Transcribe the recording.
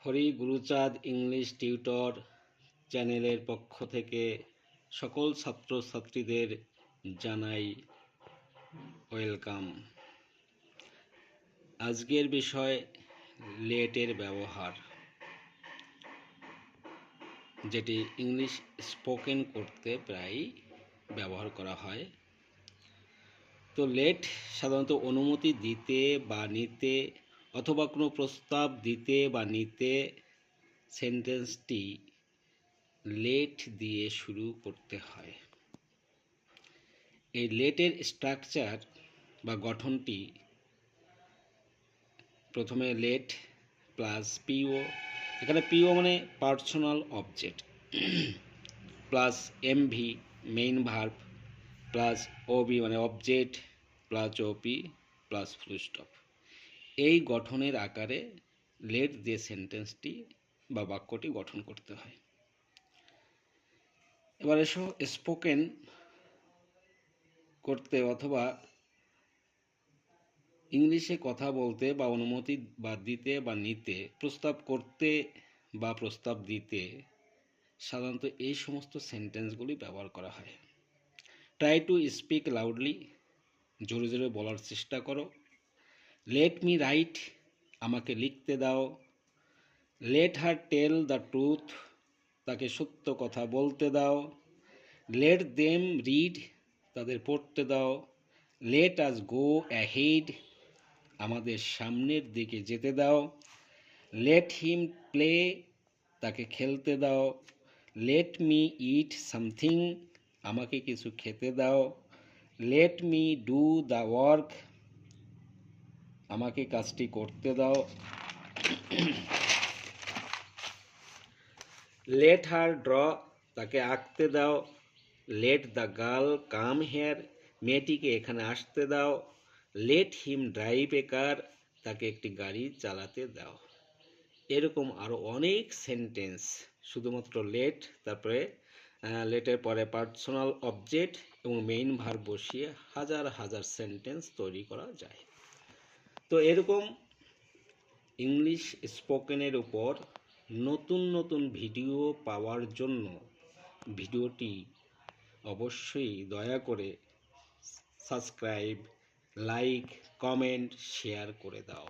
Hari Guruchand English tutor চ্যানেলের পক্ষ থেকে সকল ছাত্রছাত্রীদের জানাই ওয়েলকাম। আজকের বিষয় লেটের ব্যবহার, যেটি ইংলিশ স্পোকেন করতে প্রায় ব্যবহার করা হয়। তো লেট সাধারণত অনুমতি দিতে বা নিতে অথবা কোনো প্রস্তাব দিতে বা নিতে সেন্টেন্সটি লেট দিয়ে শুরু করতে হয়। এই লেটের স্ট্রাকচার বা গঠনটি প্রথমে লেট প্লাস পিও, এখানে পিও মানে personal object, plus MV main verb, plus OB মানে object, plus OP plus full stop. এই গঠনের আকারে লেট দিয়ে সেন্টেন্সটি বা বাক্যটি গঠন করতে হয়। এবার এসো স্পোকেন করতে অথবা ইংলিশে কথা বলতে বা অনুমতি বা দিতে বা নিতে, প্রস্তাব করতে বা প্রস্তাব দিতে সাধারণত এই সমস্ত সেন্টেন্সগুলি ব্যবহার করা হয়। ট্রাই টু স্পিক লাউডলি, জোরে জোরে বলার চেষ্টা করো। লেট মি রাইট, আমাকে লিখতে দাও। Let her tell the truth, তাকে সত্য কথা বলতে দাও। লেট দেম রিড, তাদের পড়তে দাও। লেট আস গো অ্যাহেড, আমাদের সামনের দিকে যেতে দাও। লেট হিম প্লে, তাকে খেলতে দাও। লেট মি ইট সামথিং, আমাকে কিছু খেতে দাও। Let me do the work, আমাকে কাজটি করতে দাও। লেট হার ড্র, তাকে আঁকতে দাও। Let the girl come here, মেয়েটিকে এখানে আসতে দাও। লেট হিম ড্রাইভ এ কার, তাকে একটি গাড়ি চালাতে দাও। এরকম আরও অনেক সেন্টেন্স শুধুমাত্র লেট, তারপরে লেটের পরে পার্সোনাল অবজেক্ট এবং মেইন ভার্ব বসিয়ে হাজার হাজার সেন্টেন্স তৈরি করা যায়। তো এরকম ইংলিশ স্পোকেনের উপর নতুন নতুন ভিডিও পাওয়ার জন্য ভিডিওটি অবশ্যই দয়া করে সাবস্ক্রাইব, লাইক, কমেন্ট, শেয়ার করে দাও।